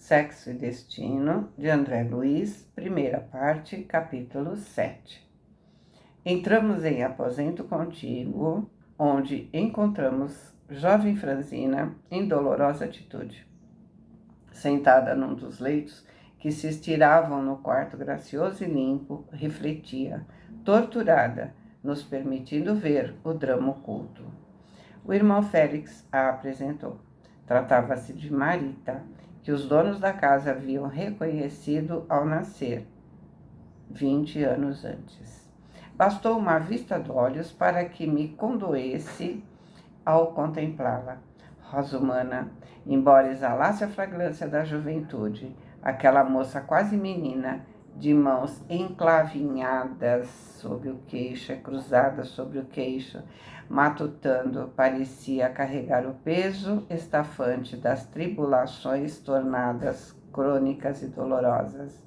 Sexo e Destino, de André Luiz, primeira parte, capítulo 7. Entramos em aposento contíguo, onde encontramos jovem Franzina em dolorosa atitude. Sentada num dos leitos que se estiravam no quarto gracioso e limpo, refletia, torturada, nos permitindo ver o drama oculto. O irmão Félix a apresentou. Tratava-se de Marita, que os donos da casa haviam reconhecido ao nascer, 20 anos antes. Bastou uma vista de olhos para que me condoesse ao contemplá-la. Rosa humana, embora exalasse a fragrância da juventude, aquela moça quase menina, de mãos enclavinhadas sobre o queixo, cruzadas sobre o queixo, matutando, parecia carregar o peso estafante das tribulações tornadas crônicas e dolorosas.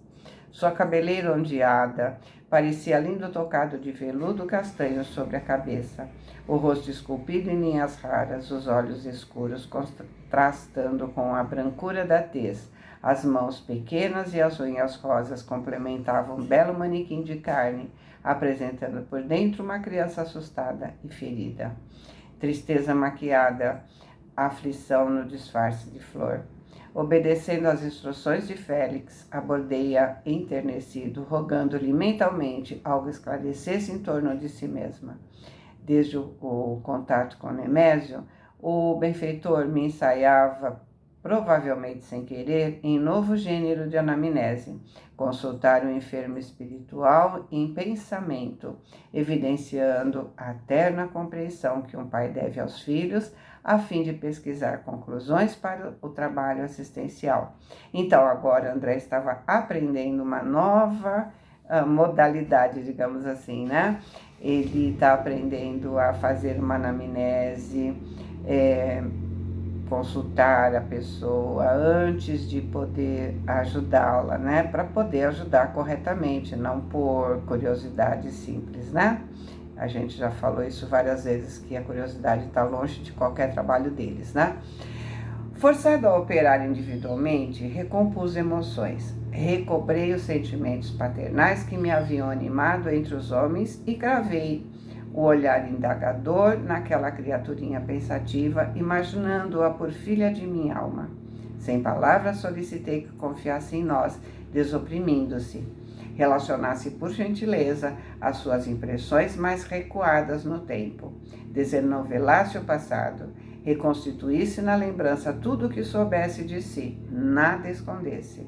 Sua cabeleira ondeada parecia lindo tocado de veludo castanho sobre a cabeça, o rosto esculpido em linhas raras, os olhos escuros contrastando com a brancura da tez. As mãos pequenas e as unhas rosas complementavam um belo manequim de carne, apresentando por dentro uma criança assustada e ferida. Tristeza maquiada, aflição no disfarce de flor. Obedecendo às instruções de Félix, abordei-a enternecido, rogando-lhe mentalmente algo esclarecesse em torno de si mesma. Desde o contato com Nemésio, o benfeitor me ensaiava, provavelmente sem querer, em novo gênero de anamnese, consultar o enfermo espiritual em pensamento, evidenciando a terna compreensão que um pai deve aos filhos, a fim de pesquisar conclusões para o trabalho assistencial. Então, agora André estava aprendendo uma nova modalidade, digamos assim, né? Ele está aprendendo a fazer uma anamnese, consultar a pessoa antes de poder ajudá-la, né? Para poder ajudar corretamente, não por curiosidade simples, né? A gente já falou isso várias vezes, que a curiosidade está longe de qualquer trabalho deles, né? Forçado a operar individualmente, recompus emoções, recobrei os sentimentos paternais que me haviam animado entre os homens e cravei o olhar indagador naquela criaturinha pensativa, imaginando-a por filha de minha alma. Sem palavras, solicitei que confiasse em nós, desoprimindo-se. Relacionasse por gentileza as suas impressões mais recuadas no tempo. Desenovelasse o passado. Reconstituísse na lembrança tudo o que soubesse de si. Nada escondesse.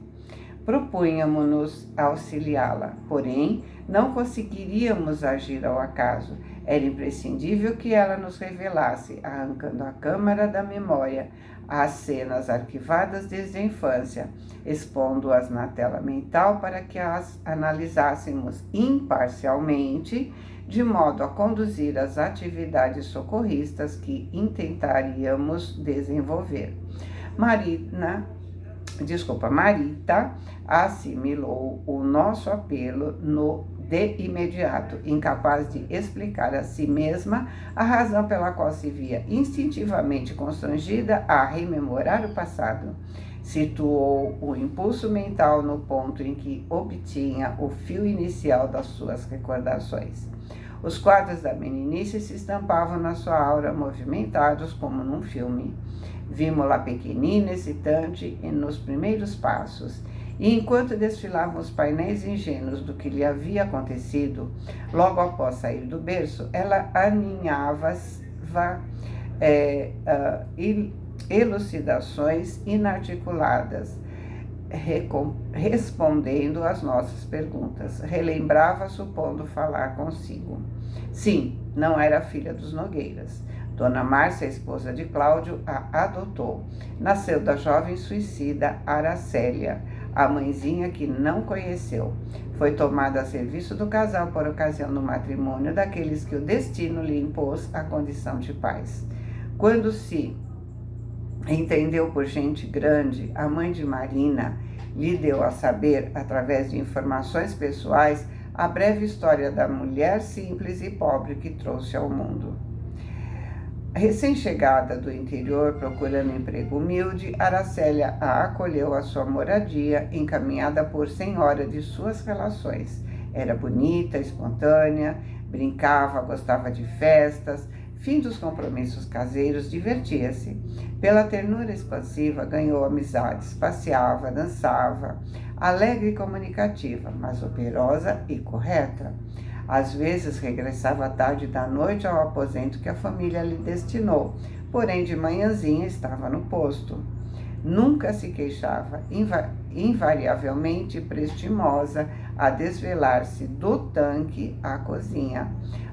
Propunhamos-nos auxiliá-la, porém, não conseguiríamos agir ao acaso. Era imprescindível que ela nos revelasse, arrancando a câmara da memória, as cenas arquivadas desde a infância, expondo-as na tela mental para que as analisássemos imparcialmente, de modo a conduzir as atividades socorristas que intentaríamos desenvolver. Marita assimilou o nosso apelo de imediato, incapaz de explicar a si mesma a razão pela qual se via instintivamente constrangida a rememorar o passado. Situou o impulso mental no ponto em que obtinha o fio inicial das suas recordações. Os quadros da meninice se estampavam na sua aura, movimentados como num filme. Vimos-la pequenina, excitante, nos primeiros passos, e enquanto desfilavam os painéis ingênuos do que lhe havia acontecido, logo após sair do berço, ela aninhava elucidações inarticuladas, respondendo às nossas perguntas. Relembrava, supondo falar consigo. Sim, não era filha dos Nogueiras. Dona Márcia, esposa de Cláudio, a adotou. Nasceu da jovem suicida Aracélia, a mãezinha que não conheceu. Foi tomada a serviço do casal por ocasião do matrimônio daqueles que o destino lhe impôs a condição de pais. Quando se entendeu por gente grande, a mãe de Marina lhe deu a saber, através de informações pessoais, a breve história da mulher simples e pobre que trouxe ao mundo. Recém-chegada do interior, procurando emprego humilde, Aracélia a acolheu à sua moradia, encaminhada por senhora de suas relações. Era bonita, espontânea, brincava, gostava de festas, fim dos compromissos caseiros, divertia-se. Pela ternura expansiva, ganhou amizades, passeava, dançava, alegre e comunicativa, mas operosa e correta. Às vezes regressava tarde da noite ao aposento que a família lhe destinou, porém de manhãzinha estava no posto. Nunca se queixava, invariavelmente prestimosa a desvelar-se do tanque à cozinha.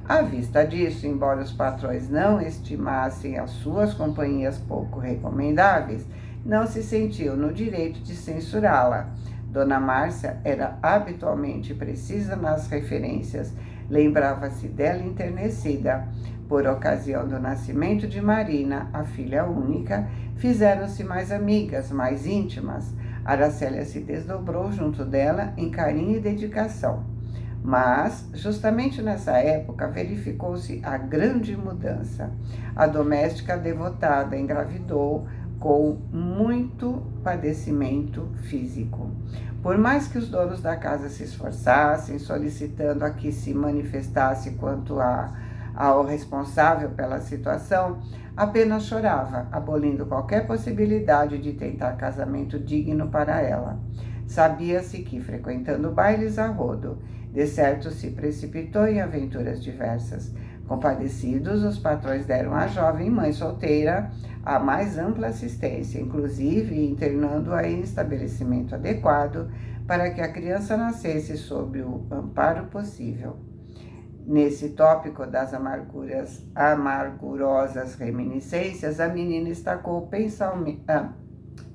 À vista disso, embora os patrões não estimassem as suas companhias pouco recomendáveis, não se sentiam no direito de censurá-la. Dona Márcia era habitualmente precisa nas referências. Lembrava-se dela enternecida. Por ocasião do nascimento de Marina, a filha única, fizeram-se mais amigas, mais íntimas. Aracélia se desdobrou junto dela em carinho e dedicação. Mas, justamente nessa época, verificou-se a grande mudança. A doméstica devotada engravidou com muito padecimento físico. Por mais que os donos da casa se esforçassem, solicitando a que se manifestasse quanto ao responsável pela situação, apenas chorava, abolindo qualquer possibilidade de tentar casamento digno para ela. Sabia-se que, frequentando bailes a rodo, de certo se precipitou em aventuras diversas. Compadecidos, os patrões deram à jovem mãe solteira a mais ampla assistência, inclusive internando-a em estabelecimento adequado para que a criança nascesse sob o amparo possível. Nesse tópico das amargurosas reminiscências, a menina estacou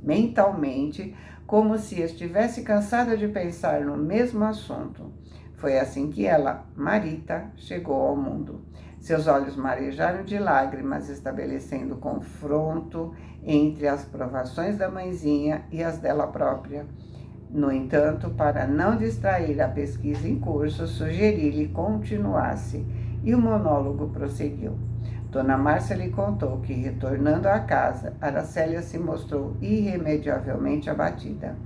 mentalmente, como se estivesse cansada de pensar no mesmo assunto. Foi assim que ela, Marita, chegou ao mundo. Seus olhos marejaram de lágrimas, estabelecendo confronto entre as provações da mãezinha e as dela própria. No entanto, para não distrair a pesquisa em curso, sugeri-lhe continuasse, e o monólogo prosseguiu. Dona Márcia lhe contou que, retornando à casa, Aracélia se mostrou irremediavelmente abatida.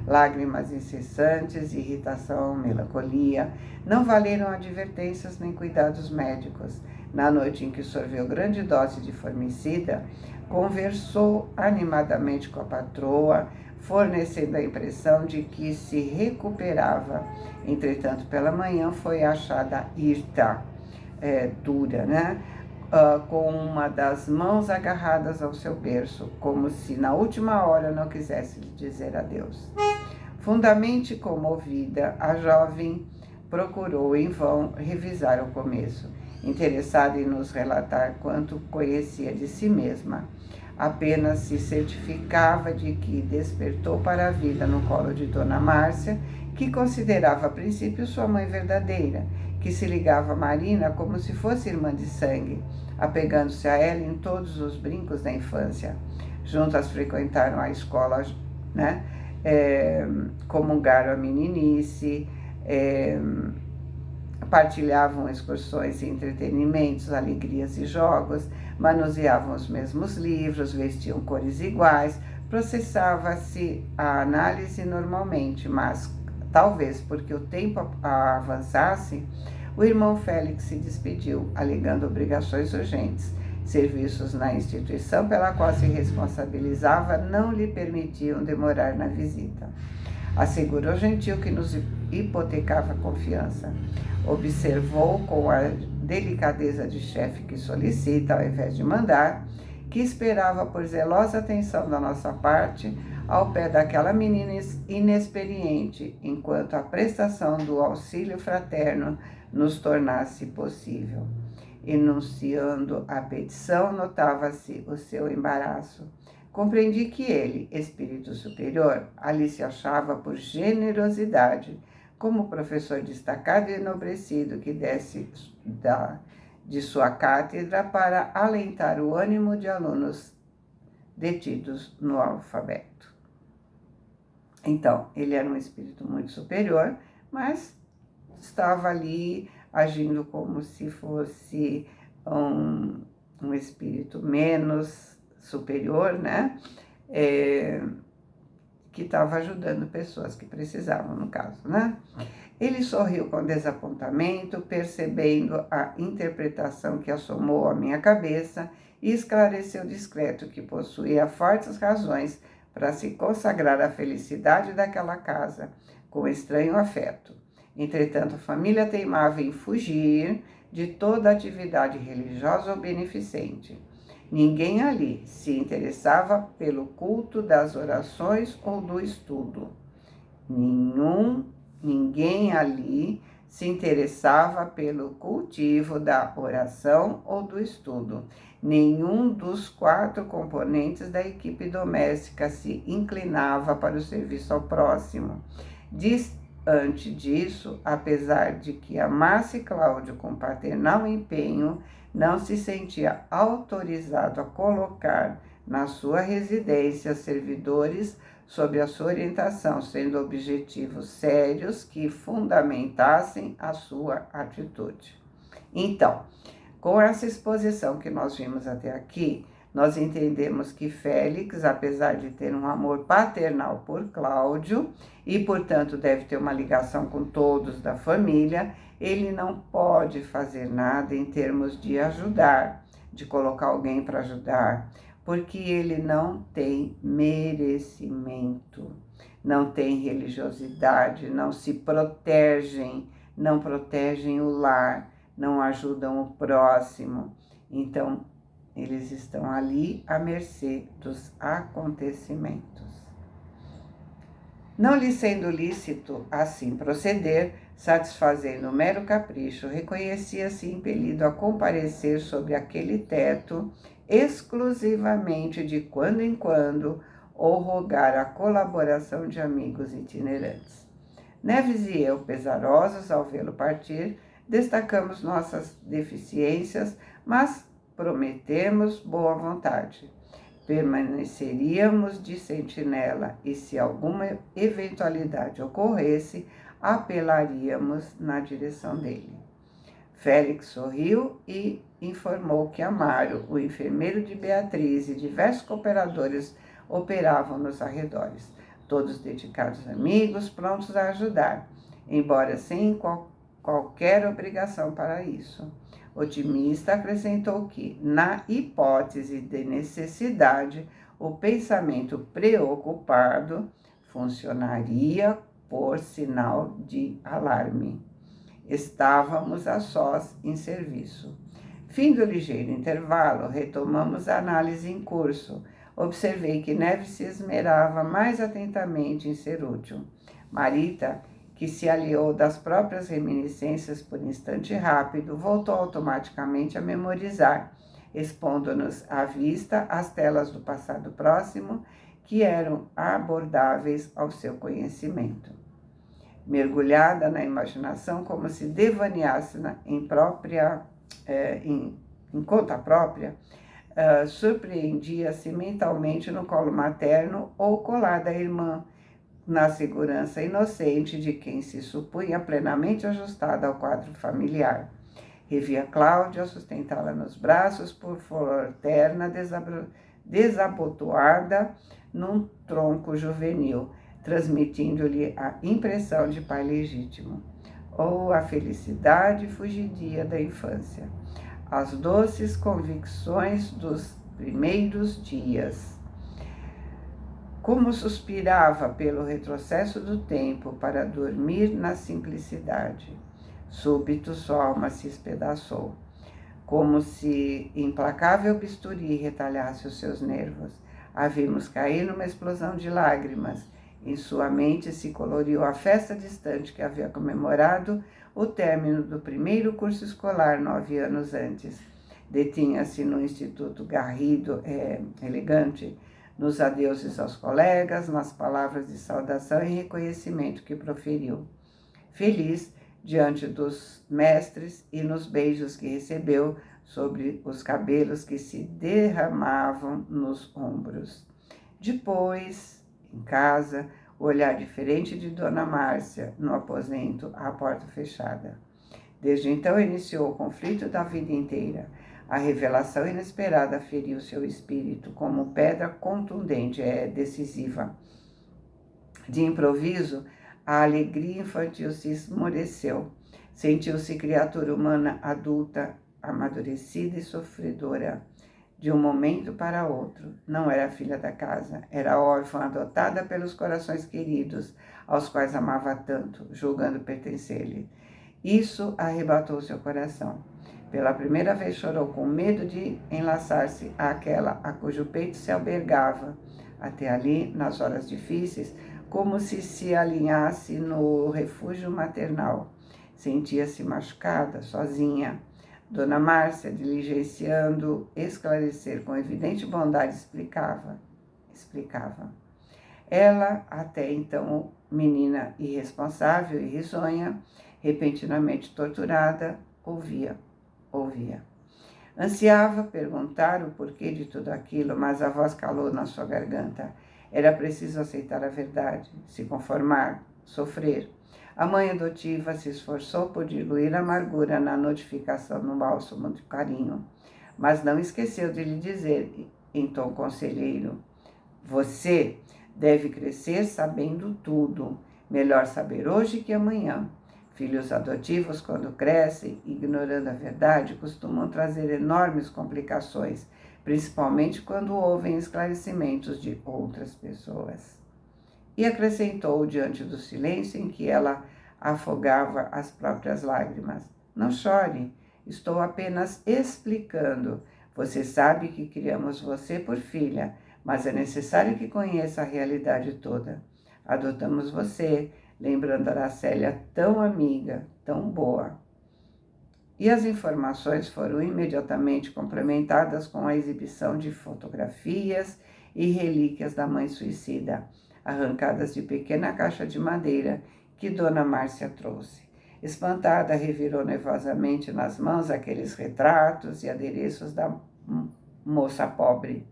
Lágrimas incessantes, irritação, melancolia, não valeram advertências nem cuidados médicos. Na noite em que sorveu grande dose de formicida, conversou animadamente com a patroa, fornecendo a impressão de que se recuperava. Entretanto, pela manhã foi achada hirta, dura, né? Com uma das mãos agarradas ao seu berço, como se na última hora não quisesse lhe dizer adeus. Fundamente comovida, a jovem procurou em vão revisar o começo, interessada em nos relatar quanto conhecia de si mesma. Apenas se certificava de que despertou para a vida no colo de Dona Márcia, que considerava a princípio sua mãe verdadeira, que se ligava a Marina como se fosse irmã de sangue, apegando-se a ela em todos os brincos da infância. Juntas frequentaram a escola, né? Comungaram a meninice, partilhavam excursões e entretenimentos, alegrias e jogos, manuseavam os mesmos livros, vestiam cores iguais, processava-se a análise normalmente, mas talvez porque o tempo avançasse, o irmão Félix se despediu, alegando obrigações urgentes. Serviços na instituição pela qual se responsabilizava não lhe permitiam demorar na visita. Assegurou gentil que nos hipotecava confiança. Observou com a delicadeza de chefe que solicita ao invés de mandar, que esperava por zelosa atenção da nossa parte ao pé daquela menina inexperiente, enquanto a prestação do auxílio fraterno nos tornasse possível. Enunciando a petição, notava-se o seu embaraço. Compreendi que ele, espírito superior, ali se achava por generosidade, como professor destacado e enobrecido que desce de sua cátedra para alentar o ânimo de alunos detidos no alfabeto. Então, ele era um espírito muito superior, mas estava ali agindo como se fosse um espírito menos superior, né? Que estava ajudando pessoas que precisavam, no caso, né? Ele sorriu com desapontamento, percebendo a interpretação que assomou à minha cabeça, e esclareceu discreto que possuía fortes razões para se consagrar à felicidade daquela casa, com estranho afeto. Entretanto, a família teimava em fugir de toda atividade religiosa ou beneficente. Ninguém ali se interessava pelo culto das orações ou do estudo. Ninguém ali se interessava pelo cultivo da oração ou do estudo. Nenhum dos 4 componentes da equipe doméstica se inclinava para o serviço ao próximo. Diante disso, apesar de que amasse Cláudio com paternal empenho, não se sentia autorizado a colocar na sua residência servidores sob a sua orientação, sendo objetivos sérios que fundamentassem a sua atitude. Então, com essa exposição que nós vimos até aqui, nós entendemos que Félix, apesar de ter um amor paternal por Cláudio e, portanto, deve ter uma ligação com todos da família, ele não pode fazer nada em termos de ajudar, de colocar alguém para ajudar, porque ele não tem merecimento, não tem religiosidade, não se protegem, não protegem o lar, não ajudam o próximo. Então, eles estão ali à mercê dos acontecimentos. Não lhe sendo lícito assim proceder, satisfazendo o mero capricho, reconhecia-se impelido a comparecer sobre aquele teto exclusivamente de quando em quando ou rogar a colaboração de amigos itinerantes. Neves e eu, pesarosos ao vê-lo partir, destacamos nossas deficiências, mas prometemos boa vontade. Permaneceríamos de sentinela e, se alguma eventualidade ocorresse, apelaríamos na direção dele. Félix sorriu e informou que Amaro, o enfermeiro de Beatriz e diversos cooperadores operavam nos arredores, todos dedicados amigos, prontos a ajudar, embora sem qualquer obrigação para isso. Otimista, acrescentou que, na hipótese de necessidade, o pensamento preocupado funcionaria por sinal de alarme. Estávamos a sós em serviço. Fim do ligeiro intervalo, retomamos a análise em curso. Observei que Neves se esmerava mais atentamente em ser útil. Marita, que se aliou das próprias reminiscências por instante rápido, voltou automaticamente a memorizar, expondo-nos à vista as telas do passado próximo que eram abordáveis ao seu conhecimento. Mergulhada na imaginação, como se devaneasse em conta própria, surpreendia-se mentalmente no colo materno ou colada à irmã, na segurança inocente de quem se supunha plenamente ajustada ao quadro familiar. Revia Cláudia sustentá-la nos braços por flor terna desabotoada num tronco juvenil, transmitindo-lhe a impressão de pai legítimo. Ou a felicidade fugidia da infância, as doces convicções dos primeiros dias. Como suspirava pelo retrocesso do tempo para dormir na simplicidade. Súbito sua alma se espedaçou, como se implacável bisturi retalhasse os seus nervos. A vimos cair numa explosão de lágrimas. Em sua mente se coloriu a festa distante que havia comemorado o término do primeiro curso escolar 9 anos antes. Detinha-se no Instituto Garrido, elegante, nos adeuses aos colegas, nas palavras de saudação e reconhecimento que proferiu. Feliz diante dos mestres e nos beijos que recebeu sobre os cabelos que se derramavam nos ombros. Depois, em casa, o olhar diferente de Dona Márcia, no aposento, à porta fechada. Desde então iniciou o conflito da vida inteira. A revelação inesperada feriu seu espírito como pedra contundente, decisiva. De improviso, a alegria infantil se esmoreceu. Sentiu-se criatura humana adulta, amadurecida e sofredora. De um momento para outro, não era filha da casa, era órfã adotada pelos corações queridos, aos quais amava tanto, julgando pertencer-lhe. Isso arrebatou seu coração. Pela primeira vez chorou com medo de enlaçar-se àquela a cujo peito se albergava. Até ali, nas horas difíceis, como se alinhasse no refúgio maternal. Sentia-se machucada, sozinha. Dona Márcia, diligenciando esclarecer com evidente bondade, explicava. Ela, até então menina irresponsável e risonha, repentinamente torturada, ouvia. Ansiava perguntar o porquê de tudo aquilo, mas a voz calou na sua garganta. Era preciso aceitar a verdade, se conformar, sofrer. A mãe adotiva se esforçou por diluir a amargura na notificação no bálsamo de carinho, mas não esqueceu de lhe dizer, em tom conselheiro, você deve crescer sabendo tudo, melhor saber hoje que amanhã. Filhos adotivos, quando crescem, ignorando a verdade, costumam trazer enormes complicações, principalmente quando ouvem esclarecimentos de outras pessoas. E acrescentou, diante do silêncio em que ela afogava as próprias lágrimas: não chore, estou apenas explicando. Você sabe que criamos você por filha, mas é necessário que conheça a realidade toda. Adotamos você, lembrando a Aracélia tão amiga, tão boa. E as informações foram imediatamente complementadas com a exibição de fotografias e relíquias da mãe suicida, arrancadas de pequena caixa de madeira que Dona Márcia trouxe. Espantada, revirou nervosamente nas mãos aqueles retratos e adereços da moça pobre.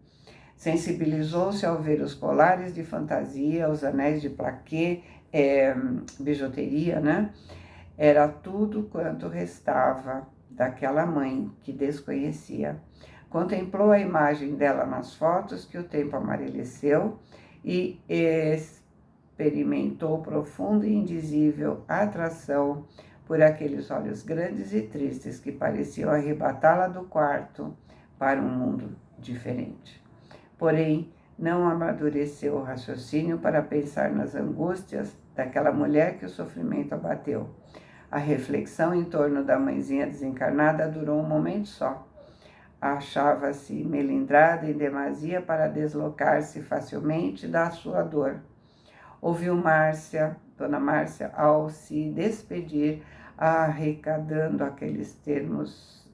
Sensibilizou-se ao ver os colares de fantasia, os anéis de plaquê, bijuteria, né? Era tudo quanto restava daquela mãe que desconhecia. Contemplou a imagem dela nas fotos que o tempo amareleceu e experimentou profunda e indizível atração por aqueles olhos grandes e tristes que pareciam arrebatá-la do quarto para um mundo diferente. Porém, não amadureceu o raciocínio para pensar nas angústias daquela mulher que o sofrimento abateu. A reflexão em torno da mãezinha desencarnada durou um momento só. Achava-se melindrada em demasia para deslocar-se facilmente da sua dor. Ouviu Dona Márcia, ao se despedir, arrecadando aqueles ternos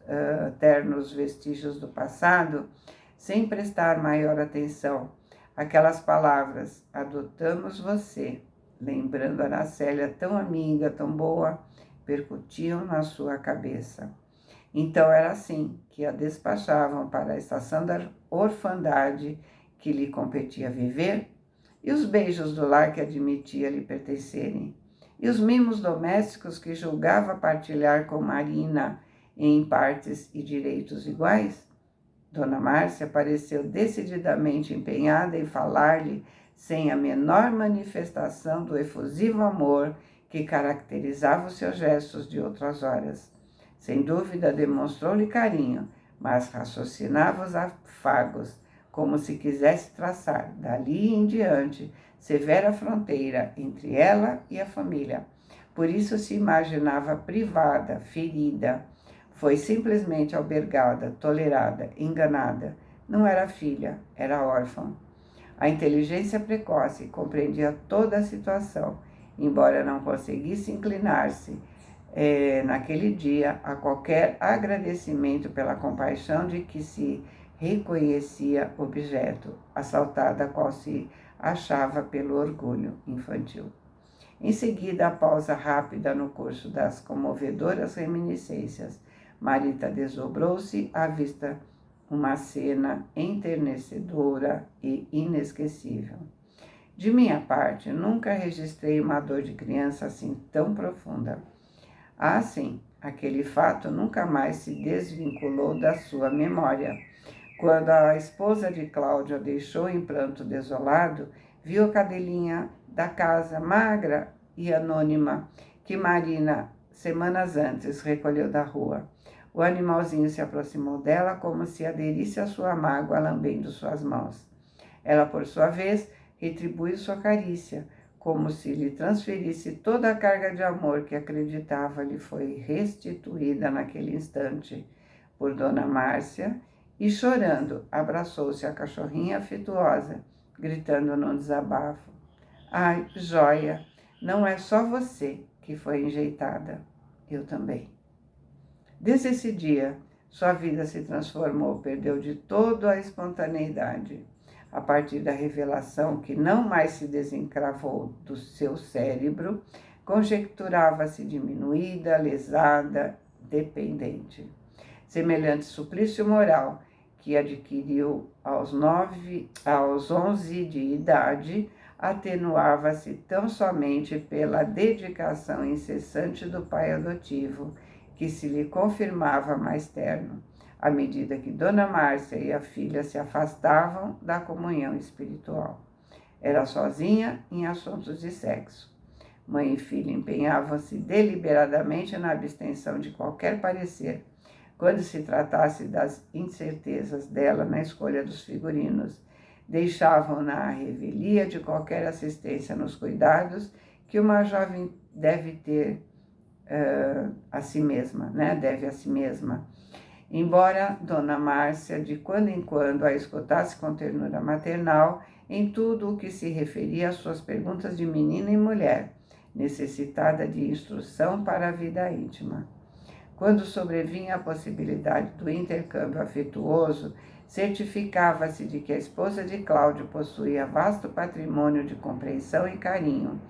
vestígios do passado, sem prestar maior atenção. Aquelas palavras, adotamos você, lembrando a Aracélia tão amiga, tão boa, percutiam na sua cabeça. Então era assim que a despachavam para a estação da orfandade que lhe competia viver, e os beijos do lar que admitia lhe pertencerem, e os mimos domésticos que julgava partilhar com Marina em partes e direitos iguais. Dona Márcia pareceu decididamente empenhada em falar-lhe sem a menor manifestação do efusivo amor que caracterizava os seus gestos de outras horas. Sem dúvida demonstrou-lhe carinho, mas raciocinava os afagos, como se quisesse traçar, dali em diante, severa fronteira entre ela e a família. Por isso se imaginava privada, ferida. Foi simplesmente albergada, tolerada, enganada. Não era filha, era órfã. A inteligência precoce compreendia toda a situação, embora não conseguisse inclinar-se naquele dia a qualquer agradecimento pela compaixão de que se reconhecia objeto, assaltada a qual se achava pelo orgulho infantil. Em seguida, a pausa rápida no curso das comovedoras reminiscências, Marita desdobrou-se à vista uma cena enternecedora e inesquecível. De minha parte, nunca registrei uma dor de criança assim tão profunda. Ah, sim, Aquele fato nunca mais se desvinculou da sua memória. Quando a esposa de Cláudio a deixou em pranto desolado, viu a cadelinha da casa, magra e anônima, que Marina, semanas antes, recolheu da rua. O animalzinho se aproximou dela como se aderisse à sua mágoa, lambendo suas mãos. Ela, por sua vez, retribuiu sua carícia, como se lhe transferisse toda a carga de amor que acreditava lhe foi restituída naquele instante por Dona Márcia, e chorando, abraçou-se à cachorrinha afetuosa, gritando num desabafo: "Ai, joia, não é só você que foi enjeitada, eu também." Desde esse dia, sua vida se transformou, perdeu de todo a espontaneidade. A partir da revelação que não mais se desencravou do seu cérebro, conjecturava-se diminuída, lesada, dependente. Semelhante suplício moral que adquiriu aos 11 de idade, atenuava-se tão somente pela dedicação incessante do pai adotivo, que se lhe confirmava mais terno, à medida que Dona Márcia e a filha se afastavam da comunhão espiritual. Era sozinha em assuntos de sexo. Mãe e filha empenhavam-se deliberadamente na abstenção de qualquer parecer, quando se tratasse das incertezas dela na escolha dos figurinos. Deixavam-na à revelia de qualquer assistência nos cuidados que uma jovem deve ter a si mesma, deve a si mesma. Embora Dona Márcia de quando em quando a escutasse com ternura maternal em tudo o que se referia às suas perguntas de menina e mulher, necessitada de instrução para a vida íntima. Quando sobrevinha a possibilidade do intercâmbio afetuoso, certificava-se de que a esposa de Cláudio possuía vasto patrimônio de compreensão e carinho,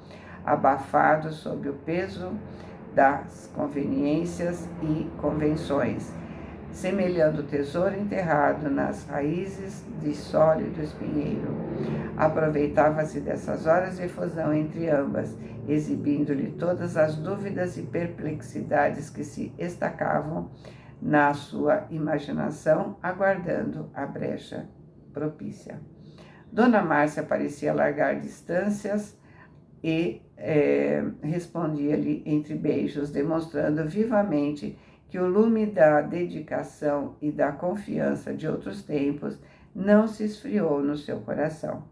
abafado sob o peso das conveniências e convenções, semelhando tesouro enterrado nas raízes de sólido espinheiro. Aproveitava-se dessas horas de fusão entre ambas, exibindo-lhe todas as dúvidas e perplexidades que se estacavam na sua imaginação, aguardando a brecha propícia. Dona Márcia parecia largar distâncias e respondia-lhe entre beijos, demonstrando vivamente que o lume da dedicação e da confiança de outros tempos não se esfriou no seu coração.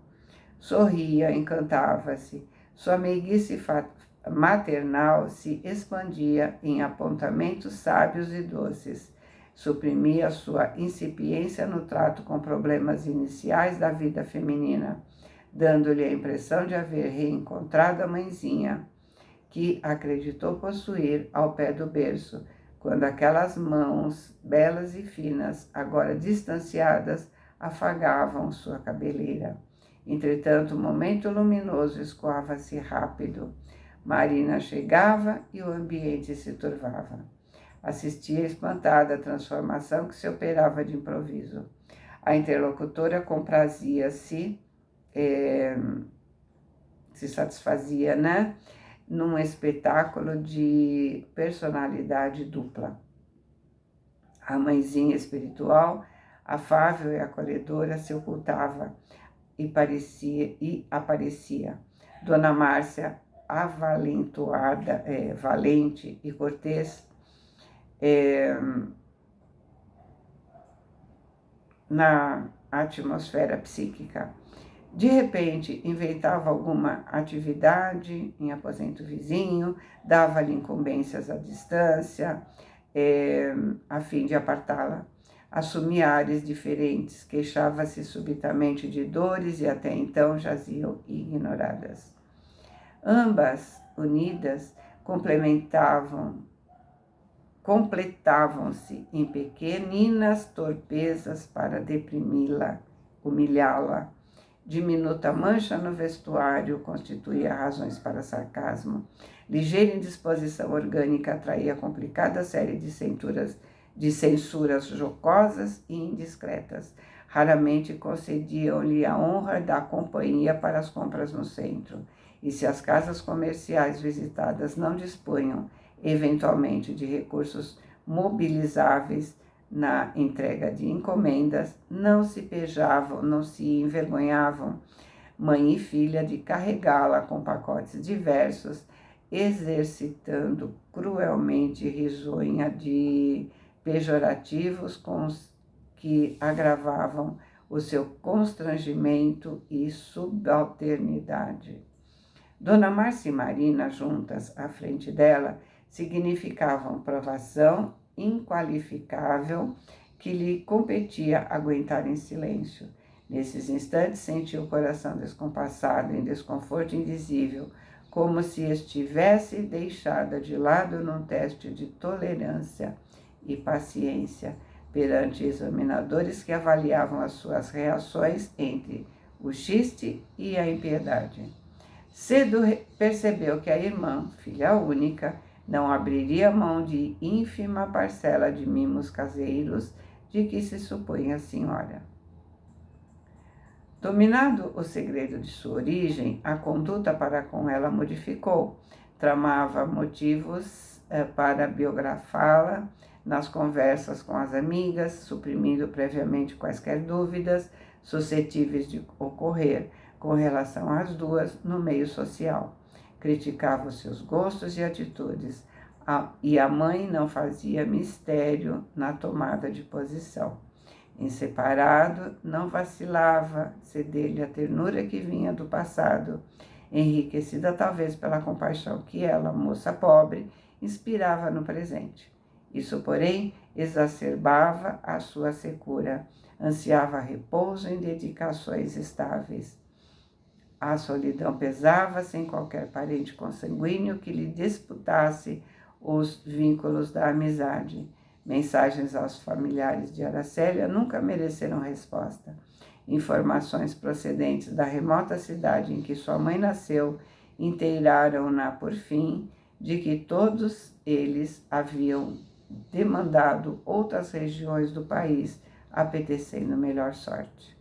Sorria, encantava-se, sua meiguice maternal se expandia em apontamentos sábios e doces, suprimia sua incipiência no trato com problemas iniciais da vida feminina, dando-lhe a impressão de haver reencontrado a mãezinha, que acreditou possuir ao pé do berço, quando aquelas mãos belas e finas, agora distanciadas, afagavam sua cabeleira. Entretanto, o momento luminoso escoava-se rápido. Marina chegava e o ambiente se turvava. Assistia espantada à transformação que se operava de improviso. A interlocutora comprazia-se, se satisfazia, num espetáculo de personalidade dupla. A mãezinha espiritual, afável e acolhedora, se ocultava e aparecia. Dona Márcia, avalentoada, valente e cortês, na atmosfera psíquica. De repente, inventava alguma atividade em aposento vizinho, dava-lhe incumbências à distância, a fim de apartá-la. Assumia ares diferentes, queixava-se subitamente de dores e até então jaziam ignoradas. Ambas, unidas, completavam-se em pequeninas torpezas para deprimi-la, humilhá-la. Diminuta mancha no vestuário constituía razões para sarcasmo. Ligeira indisposição orgânica atraía complicada série de censuras jocosas e indiscretas. Raramente concediam-lhe a honra da companhia para as compras no centro. E se as casas comerciais visitadas não dispunham, eventualmente de recursos mobilizáveis na entrega de encomendas, não se pejavam, não se envergonhavam, mãe e filha, de carregá-la com pacotes diversos, exercitando cruelmente risonha de pejorativos com os que agravavam o seu constrangimento e subalternidade. Dona Márcia e Marina, juntas à frente dela, significavam provação inqualificável que lhe competia aguentar em silêncio. Nesses instantes, sentiu o coração descompassado, em desconforto indizível, como se estivesse deixada de lado num teste de tolerância e paciência perante examinadores que avaliavam as suas reações entre o chiste e a impiedade. Cedo percebeu que a irmã, filha única, não abriria mão de ínfima parcela de mimos caseiros de que se supunha a senhora. Dominado o segredo de sua origem, a conduta para com ela modificou. Tramava motivos para biografá-la nas conversas com as amigas, suprimindo previamente quaisquer dúvidas suscetíveis de ocorrer com relação às duas no meio social. Criticava os seus gostos e atitudes, e a mãe não fazia mistério na tomada de posição. Em separado, não vacilava ceder-lhe a ternura que vinha do passado, enriquecida talvez pela compaixão que ela, moça pobre, inspirava no presente. Isso, porém, exacerbava a sua secura, ansiava repouso em dedicações estáveis. A solidão pesava sem qualquer parente consanguíneo que lhe disputasse os vínculos da amizade. Mensagens aos familiares de Aracélia nunca mereceram resposta. Informações procedentes da remota cidade em que sua mãe nasceu inteiraram-na, por fim, de que todos eles haviam demandado outras regiões do país, apetecendo melhor sorte.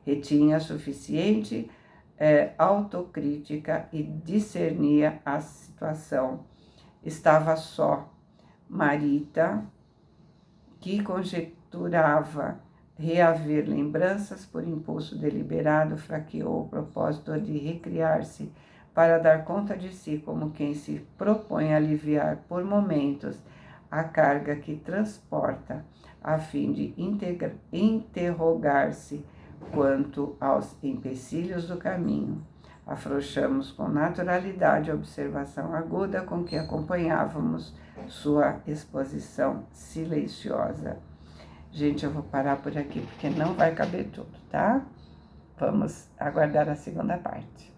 Retinha suficiente autocrítica e discernia a situação. Estava só. Marita, que conjecturava reaver lembranças por impulso deliberado, fraqueou o propósito de recriar-se para dar conta de si, como quem se propõe a aliviar por momentos a carga que transporta, a fim de interrogar-se quanto aos empecilhos do caminho. Afrouxamos com naturalidade a observação aguda com que acompanhávamos sua exposição silenciosa. Gente, eu vou parar por aqui porque não vai caber tudo, tá? Vamos aguardar a segunda parte.